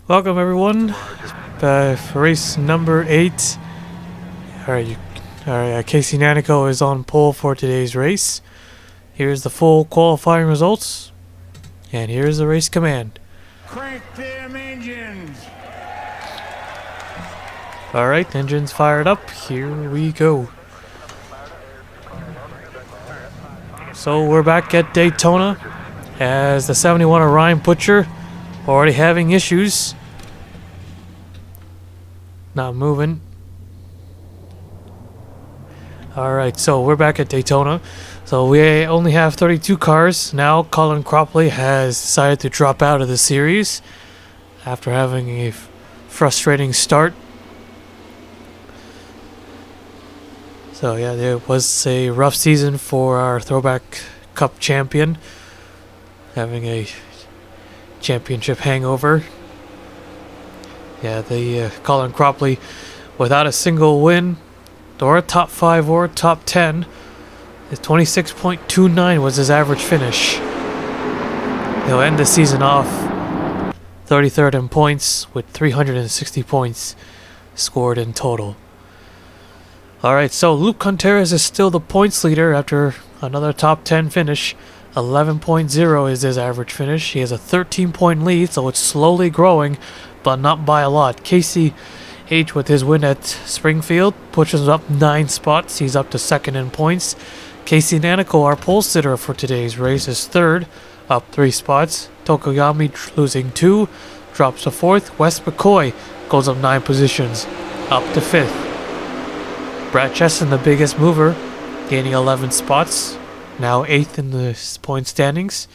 Welcome everyone, for race number 8. Alright, Casey Nanico is on pole for today's race. Here's the full qualifying results, and here's the race command. Crank them engines! Alright, engines fired up, here we go. So we're back at Daytona, as the 71 Orion Butcher already having issues. Not moving. Alright, so we're back at Daytona. So we only have 32 cars. Now Colin Cropley has decided to drop out of the series after having a frustrating start. So yeah, it was a rough season for our Throwback Cup champion, having a championship hangover. Yeah, the Colin Cropley, without a single win, or a top 5 or top 10, his 26.29 was his average finish. He'll end the season off 33rd in points with 360 points scored in total. Alright, so Luke Contreras is still the points leader after another top 10 finish. 11.0 is his average finish. He has a 13-point lead, so it's slowly growing, but not by a lot. Casey H, with his win at Springfield, pushes up 9 spots. He's up to 2nd in points. Casey Nanico, our pole sitter for today's race, is 3rd, up 3 spots. Tokoyami losing 2, drops to 4th. Wes McCoy goes up 9 positions, up to 5th. Brad Chesson, the biggest mover, gaining 11 spots, now 8th in the point standings.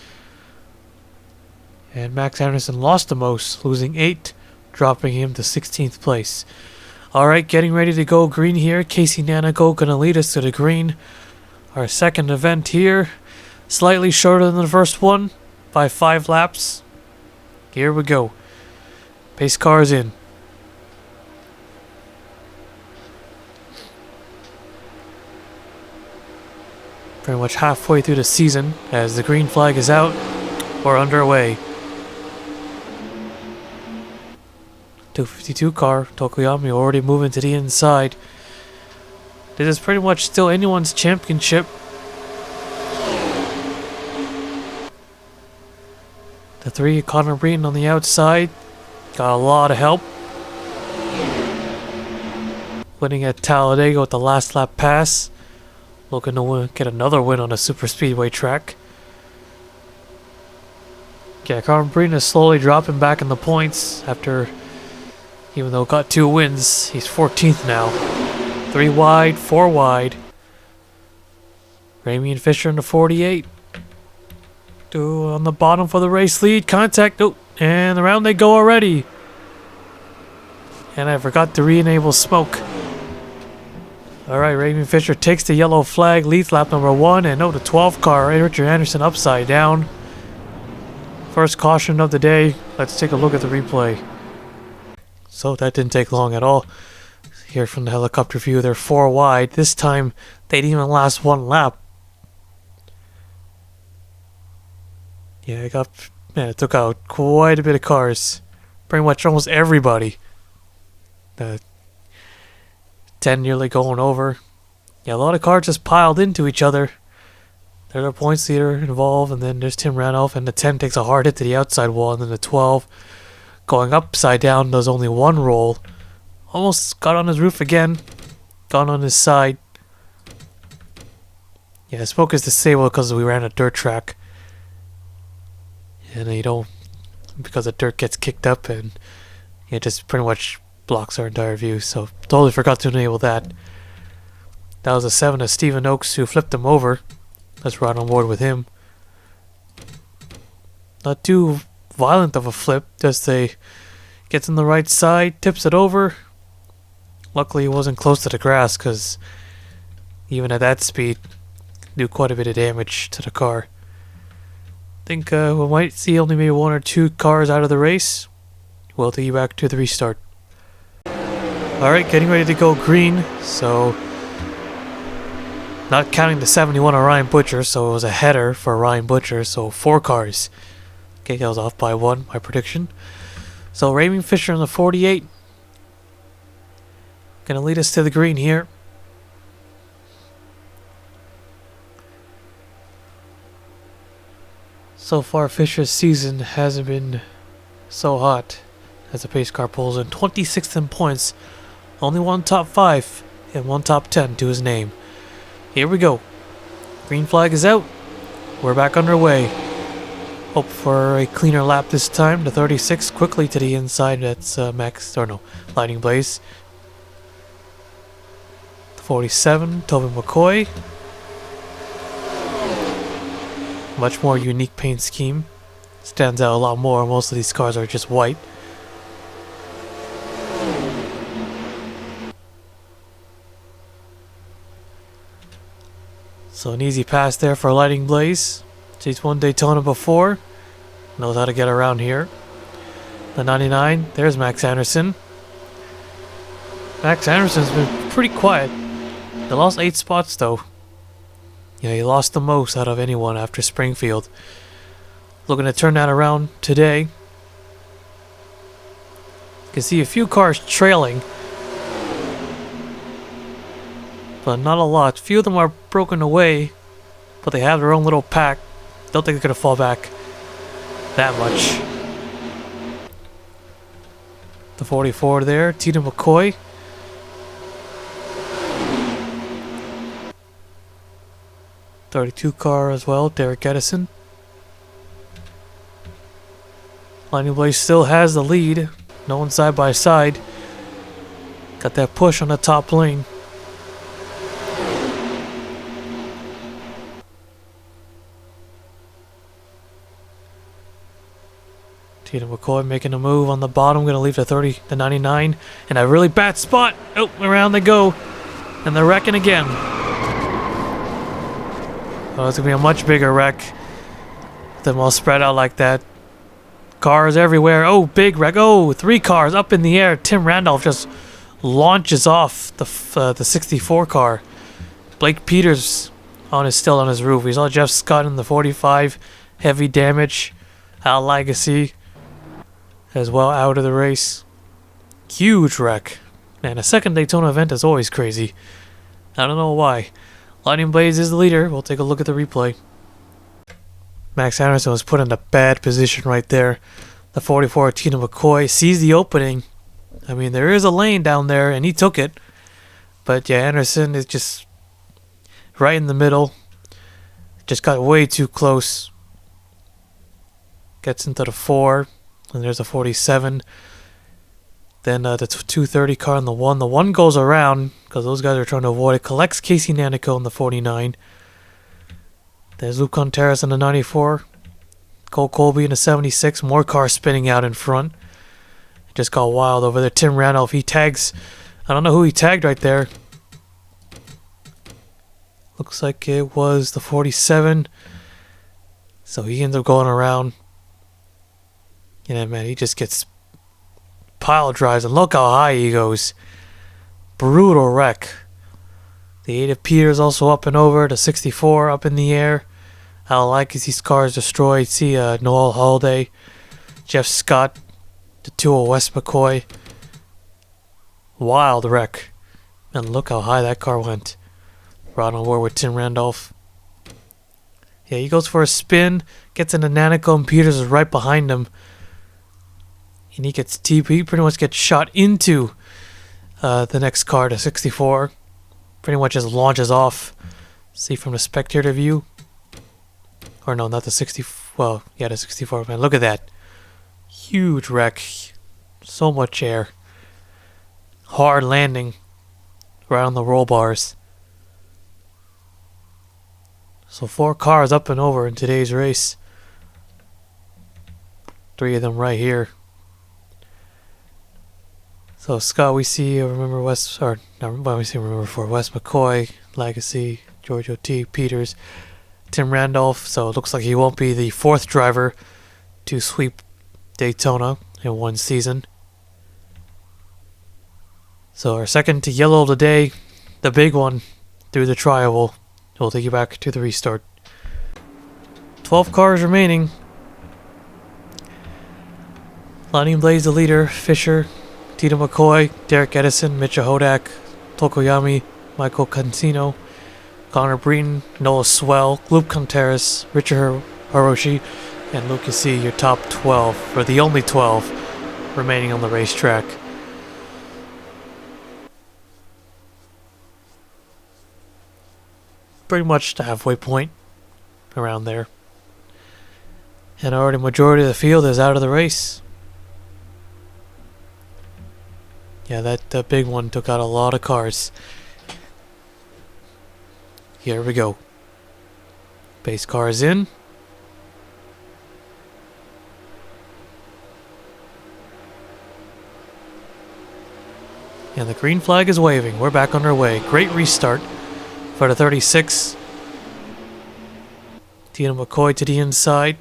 And Max Anderson lost the most, losing 8, dropping him to 16th place. Alright, getting ready to go green here. Casey Nanico gonna lead us to the green. Our second event here, slightly shorter than the first one by 5 laps. Here we go. Pace cars in. Pretty much halfway through the season as the green flag is out or underway. 252 car, Tokoyami already moving to the inside. This is pretty much still anyone's championship. The 3, Connor Breen on the outside, got a lot of help. Winning at Talladega with the last lap pass. Looking to get another win on a super speedway track. Yeah, Connor Breen is slowly dropping back in the points after, even though got 2 wins, he's 14th now. 3 wide, 4 wide. Ramey and Fisher in the 48. 2 on the bottom for the race lead. Contact. Oh, and around they go already. And I forgot to re-enable smoke. Alright, Ramey Fisher takes the yellow flag, leads lap number 1, and the 12 car, Richard Anderson upside down. First caution of the day. Let's take a look at the replay. So that didn't take long at all. Here from the helicopter view, they're 4 wide. This time, they didn't even last 1 lap. Yeah, it took out quite a bit of cars. Pretty much almost everybody. The 10 nearly going over. Yeah, a lot of cars just piled into each other. There's a points leader involved, and then there's Tim Ranoff, and the 10 takes a hard hit to the outside wall, and then the 12 going upside down does only 1 roll. Almost got on his roof again. Gone on his side. Yeah, smoke is disabled because we ran a dirt track. And because the dirt gets kicked up, and it just pretty much blocks our entire view, so totally forgot to enable that. That was a 7 of Stephen Oakes who flipped him over. Let's ride on board with him. Not too violent of a flip, just gets on the right side, tips it over. Luckily he wasn't close to the grass, because even at that speed, do quite a bit of damage to the car. I think we might see only maybe 1 or 2 cars out of the race. We'll take you back to the restart. Alright, getting ready to go green, so not counting the 71 Orion Butcher, so it was a header for Orion Butcher, so 4 cars. Okay, that was off by 1, my prediction. So Raymond Fisher in the 48. Gonna lead us to the green here. So far, Fisher's season hasn't been so hot as the pace car pulls in 26th in points. Only one top 5 and one top 10 to his name. Here we go. Green flag is out. We're back underway. Hope for a cleaner lap this time. The 36 quickly to the inside. That's Lightning Blaze. The 47, Tobin McCoy. Much more unique paint scheme. Stands out a lot more. Most of these cars are just white. So an easy pass there for Lightning Blaze. He's won Daytona before. Knows how to get around here. The 99, there's Max Anderson. Max Anderson's been pretty quiet. They lost 8 spots though. Yeah, he lost the most out of anyone after Springfield. Looking to turn that around today. You can see a few cars trailing, but not a lot. A few of them are broken away, but they have their own little pack. Don't think they're going to fall back that much. The 44 there, Tina McCoy. .32 car as well, Derek Edison. Lightning Blaze still has the lead. No one side by side. Got that push on the top lane. Tina McCoy making a move on the bottom. Gonna leave the 99 in a really bad spot. Oh, around they go. And they're wrecking again. Oh, it's gonna be a much bigger wreck. Them all spread out like that. Cars everywhere. Oh, big wreck. Oh, 3 cars up in the air. Tim Randolph just launches off the 64 car. Blake Peters still on his roof. We saw Jeff Scott in the 45. Heavy damage. Al Legacy as well out of the race. Huge wreck. Man, a second Daytona event is always crazy. I don't know why. Lightning Blaze is the leader. We'll take a look at the replay. Max Anderson was put in a bad position right there. The 44, Tina McCoy, sees the opening. I mean, there is a lane down there, and he took it. But yeah, Anderson is just right in the middle. Just got way too close. Gets into the 4, and there's a 47. Then the 230 car on the 1. The 1 goes around, because those guys are trying to avoid it. Collects Casey Nanico in the 49. There's Luke Contreras in the 94. Cole Colby in the 76. More cars spinning out in front. It just got wild over there. Tim Randolph, he tags. I don't know who he tagged right there. Looks like it was the 47. So he ends up going around. Yeah, man, he just gets pile drives. And look how high he goes. Brutal wreck. The 8 of Peters also up and over. The 64 up in the air. Al Legacy's car is destroyed. See Noel Holiday. Jeff Scott. The 2 of Wes McCoy. Wild wreck. And look how high that car went. Right on board with Tim Randolph. Yeah, he goes for a spin. Gets into Nanico, and Peters is right behind him. And he gets he pretty much gets shot into the next car, the 64. Pretty much just launches off. See from the spectator view. Or no, not the 60. Well, yeah, the 64. Man, look at that. Huge wreck. So much air. Hard landing. Right on the roll bars. So 4 cars up and over in today's race. 3 of them right here. So Scott, we see, remember Wes McCoy, Legacy, George O.T., Peters, Tim Randolph. So it looks like he won't be the 4th driver to sweep Daytona in one season. So our second to yellow of the day, the big one through the trial. We'll take you back to the restart. 12 cars remaining. Lightning Blaze the leader, Fisher, Tito McCoy, Derek Edison, Mitcha Hodak, Tokoyami, Michael Cancino, Connor Breton, Noah Swell, Luke Contreras, Richard Hiroshi, and Lucas C, your top 12, or the only 12 remaining on the racetrack. Pretty much the halfway point, around there. And already majority of the field is out of the race. Yeah, that big one took out a lot of cars. Here we go. Base car is in. And the green flag is waving. We're back on our way. Great restart for the 36. Tina McCoy to the inside.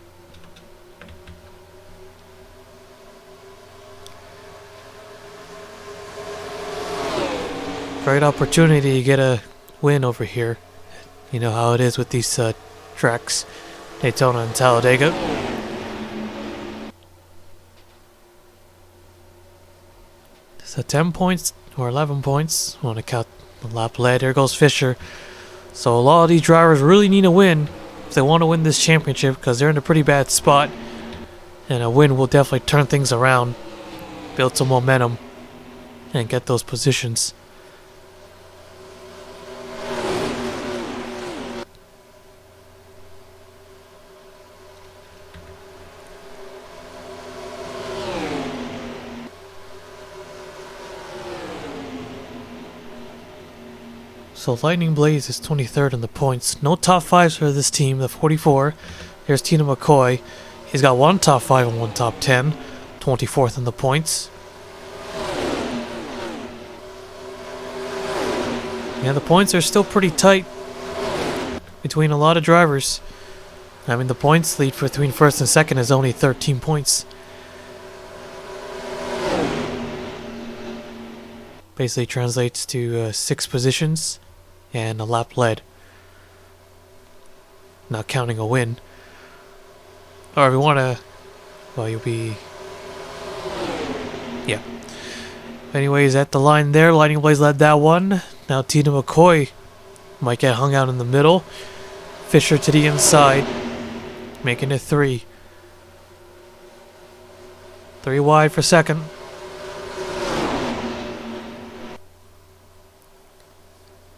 Great opportunity to get a win over here. You know how it is with these tracks. Daytona and Talladega. So 10 points or 11 points. I want to count the lap led. There goes Fisher. So a lot of these drivers really need a win if they want to win this championship, because they're in a pretty bad spot. And a win will definitely turn things around, build some momentum, and get those positions. So Lightning Blaze is 23rd in the points. No top 5s for this team, the 44. Here's Tina McCoy. He's got one top 5 and one top 10. 24th in the points. Yeah, the points are still pretty tight between a lot of drivers. I mean, the points lead between first and second is only 13 points. Basically translates to 6 positions and a lap led. Not counting a win. Or if you want to, well, you'll be, yeah. Anyways, at the line there, Lightning Blaze led that one. Now Tina McCoy might get hung out in the middle. Fisher to the inside, making it 3. 3 wide for second.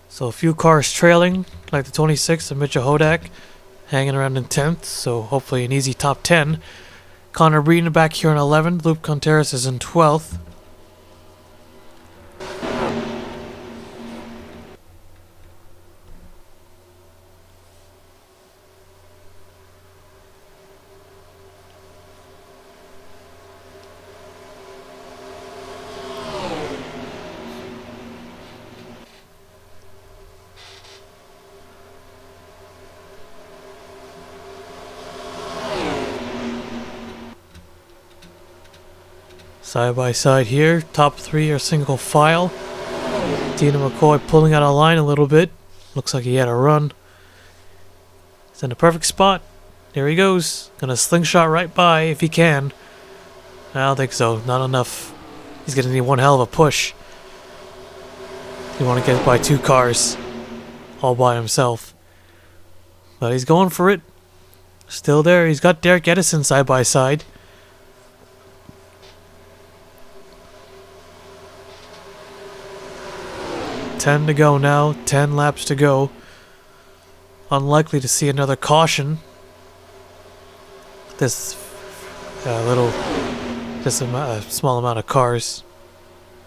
So a few cars trailing, like the 26 of Mitcha Hodak, hanging around in 10th, so hopefully an easy top 10. Connor Breton back here in 11th, Luke Contreras is in 12th. Side by side here, top 3 are single file. Tina McCoy pulling out of line a little bit. Looks like he had a run. He's in a perfect spot. There he goes. Gonna slingshot right by if he can. I don't think so. Not enough. He's gonna need one hell of a push. You want to get by 2 cars all by himself. But he's going for it. Still there. He's got Derek Edison side by side. Ten to go now, 10 laps to go. Unlikely to see another caution. This a small amount of cars.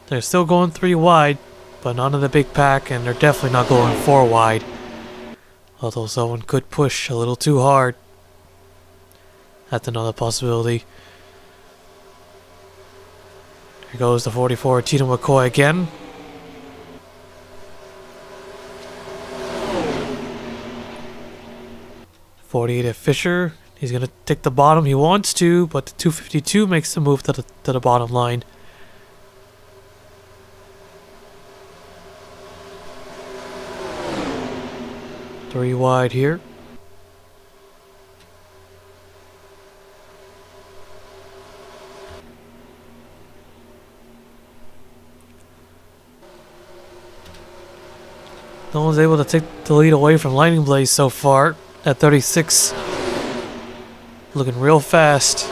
They're still going 3 wide, but not in the big pack, and they're definitely not going 4 wide. Although someone could push a little too hard. That's another possibility. Here goes the 44, Tina McCoy again. .48 at Fisher. He's going to take the bottom. He wants to, but the 252 makes the move to the bottom line. Three wide here. No one's able to take the lead away from Lightning Blaze so far at 36. Looking real fast.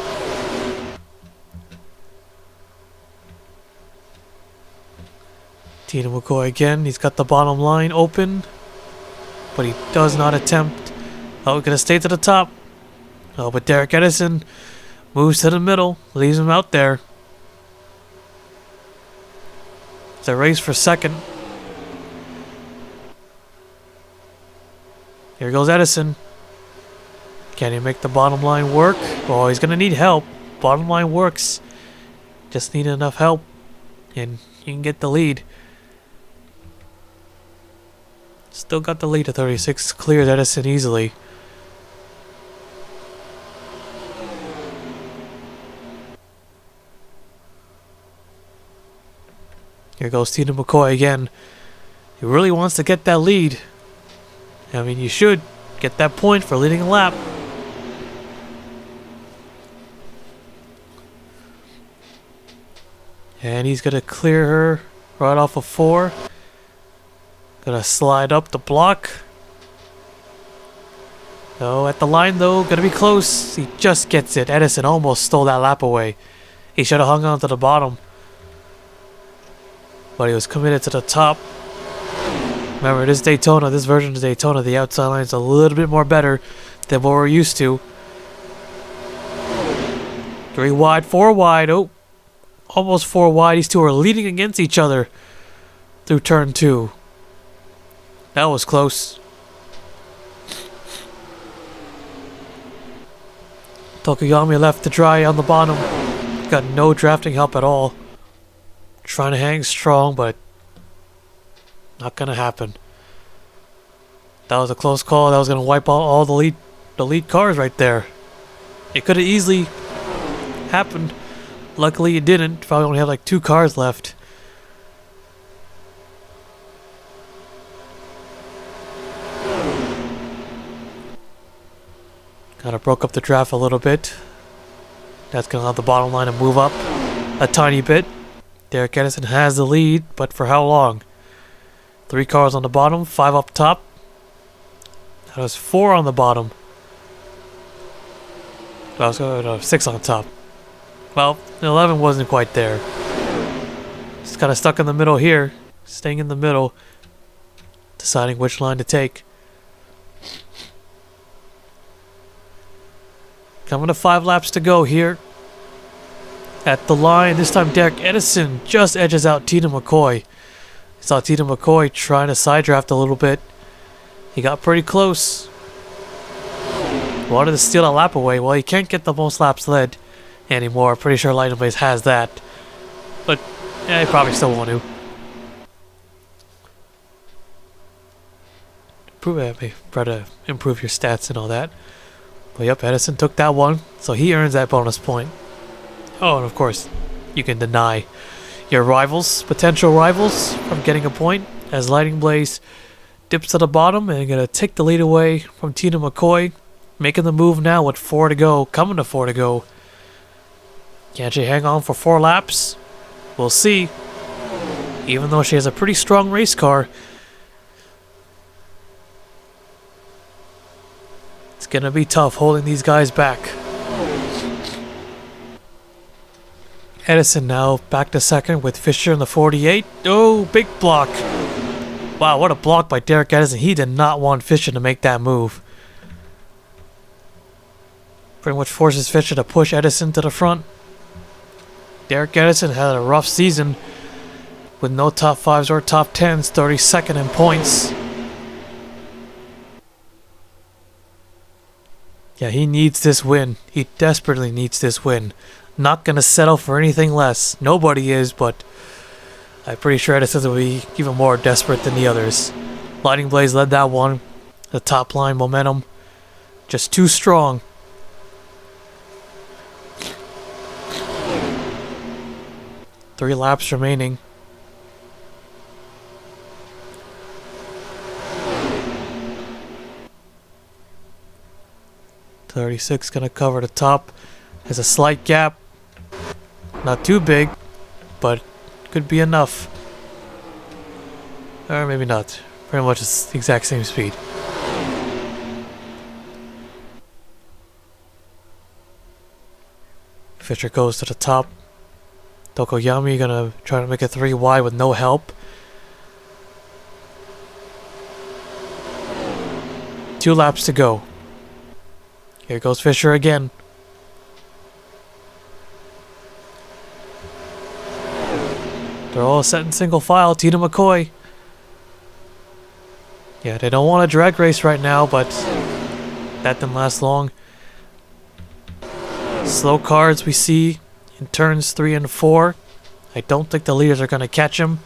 Tina McCoy again. He's got the bottom line open, but he does not attempt. Oh, gonna stay to the top. Oh, but Derek Edison moves to the middle, leaves him out there. It's a race for second. Here goes Edison. Can he make the bottom line work? Oh, he's gonna need help. Bottom line works. Just need enough help, and you can get the lead. Still got the lead at 36. Clears Edison easily. Here goes Tina McCoy again. He really wants to get that lead. I mean, you should get that point for leading a lap. And he's going to clear her right off of 4. Gonna slide up the block. Oh, at the line though, gonna be close. He just gets it. Edison almost stole that lap away. He should have hung on to the bottom. But he was committed to the top. Remember, this Daytona, this version of Daytona, the outside line is a little bit more better than what we're used to. 3 wide, 4 wide. Oh, almost 4 wide. These two are leading against each other through turn 2. That was close. Tokuyami left to dry on the bottom. Got no drafting help at all. Trying to hang strong, but not gonna happen. That was a close call. That was gonna wipe out all the lead cars right there. It could have easily happened. Luckily it didn't. Probably only had like 2 cars left. Kind of broke up the draft a little bit. That's going to allow the bottom line to move up a tiny bit. Derek Edison has the lead, but for how long? 3 cars on the bottom, 5 up top. That was 4 on the bottom. That was 6 on top. Well, 11 wasn't quite there. Just kind of stuck in the middle here. Staying in the middle. Deciding which line to take. Coming to 5 laps to go here. At the line, this time Derek Edison just edges out Tina McCoy. Saw Tina McCoy trying to side draft a little bit. He got pretty close. Wanted to steal a lap away. Well, he can't get the most laps led anymore. Pretty sure Lightning Blaze has that. But, yeah, he probably still want to. Try to improve your stats and all that. But yep, Edison took that one, so he earns that bonus point. Oh, and of course, you can deny your rivals, potential rivals, from getting a point, as Lightning Blaze dips to the bottom and gonna take the lead away from Tina McCoy, making the move now with 4 to go, coming to 4 to go. Can she hang on for 4 laps? We'll see. Even though she has a pretty strong race car, it's gonna be tough holding these guys back. Edison now back to second with Fisher in the 48. Oh, big block. Wow, what a block by Derek Edison. He did not want Fisher to make that move. Pretty much forces Fisher to push Edison to the front. Derek Edison had a rough season with no top 5s or top 10s, 32nd in points. Yeah, he needs this win. He desperately needs this win. Not gonna settle for anything less. Nobody is, but I'm pretty sure Edison will be even more desperate than the others. Lightning Blaze led that one. The top line momentum just too strong. Three laps remaining. .36 gonna cover the top. Has a slight gap. Not too big, but could be enough. Or maybe not. Pretty much the exact same speed. Fisher goes to the top. Tokoyami gonna try to make a 3 wide with no help. 2 laps to go. Here goes Fisher again. They're all set in single file. Tina McCoy. Yeah, they don't want a drag race right now, but that didn't last long. Slow cars we see in turns 3 and 4. I don't think the leaders are going to catch him.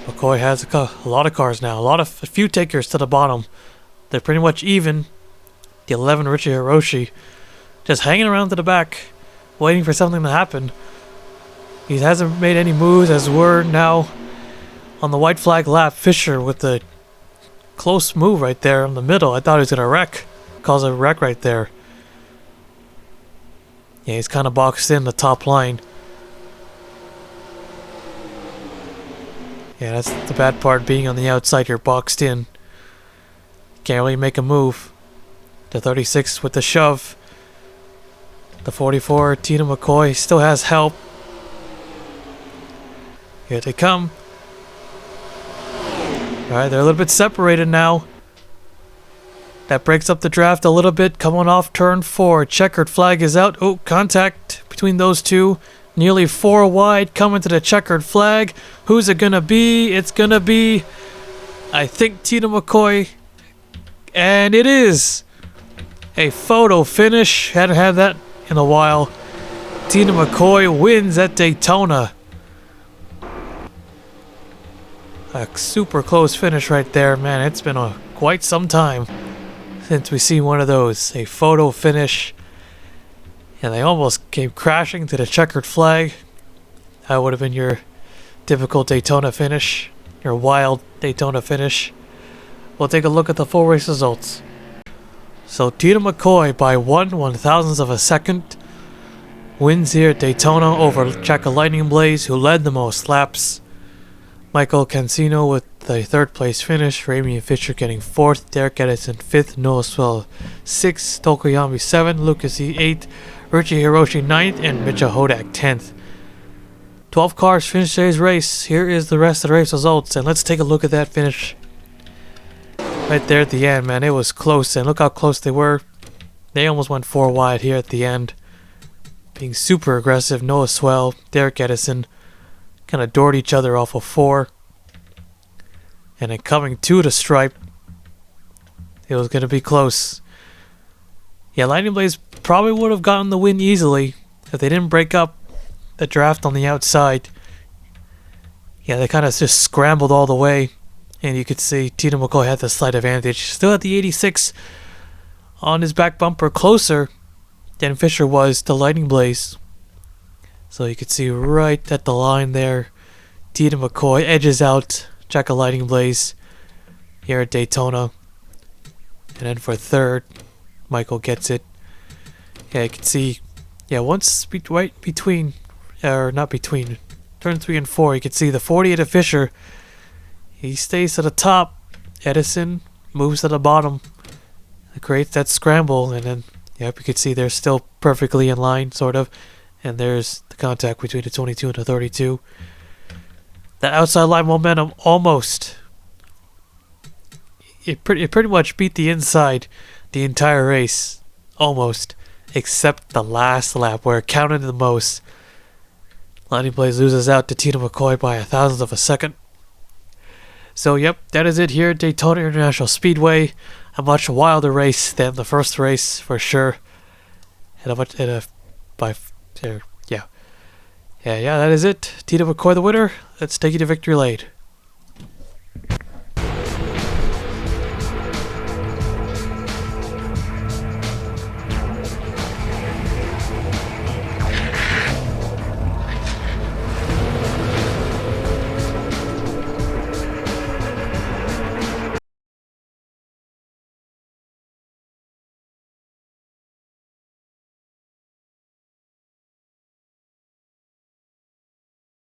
McCoy has a lot of cars now. A few takers to the bottom. They're pretty much even. The 11 Richie Hiroshi just hanging around to the back, waiting for something to happen. He hasn't made any moves as we're now on the white flag lap. Fisher with the close move right there in the middle. I thought he was going to wreck. Cause a wreck right there. Yeah, he's kind of boxed in the top line. Yeah, that's the bad part, being on the outside. You're boxed in. Can't really make a move. The 36 with the shove. The 44, Tina McCoy, still has help. Here they come. Alright, they're a little bit separated now. That breaks up the draft a little bit. Coming off turn 4. Checkered flag is out. Oh, contact between those two. Nearly 4 wide. Coming to the checkered flag. Who's it gonna be? It's gonna be, I think, Tina McCoy. And it is a photo finish. Hadn't had that in a while. Tina McCoy wins at Daytona. A super close finish right there, man. It's been quite some time since we've seen one of those. A photo finish. And they almost came crashing to the checkered flag. That would have been your typical Daytona finish. Your wild Daytona finish. We'll take a look at the full race results. So Tina McCoy by 1/1000th of a second wins here at Daytona over Chaka Lightning Blaze, who led the most laps. Michael Cancino with the 3rd place finish. Ramian Fisher getting 4th. Derek Edison 5th. Noah Swell 6th. Tokoyami 7th. Lucas E 8th. Richie Hiroshi 9th. And Mitcha Hodak 10th. 12 cars finished today's race. Here is the rest of the race results. And let's take a look at that finish. Right there at the end, man. It was close. And look how close they were. They almost went 4 wide here at the end. Being super aggressive. Noah Swell. Derek Edison kind of doored each other off of 4. And then coming to the stripe, it was going to be close. Yeah, Lightning Blaze probably would have gotten the win easily if they didn't break up the draft on the outside. Yeah, they kind of just scrambled all the way. And you could see Tina McCoy had the slight advantage. Still had the 86 on his back bumper, closer than Fisher was to Lightning Blaze. So you could see right at the line there, Tina McCoy edges out Chaka Lightning Blaze here at Daytona. And then for 3rd, Michael gets it. Yeah, you can see, yeah, once right between, or not between, turn 3 and 4, you can see the 48 of Fisher. He stays to the top. Edison moves to the bottom. It creates that scramble, and then, yep, you can see they're still perfectly in line, sort of. And there's the contact between the 22 and the 32. The outside line momentum almost. It pretty much beat the inside the entire race. Almost. Except the last lap where it counted the most. Lightning Blaze loses out to Tina McCoy by 1/1000th of a second. So, yep, that is it here at Daytona International Speedway. A much wilder race than the first race, for sure. Yeah, that is it. Tina McCoy the winner. Let's take you to victory lane.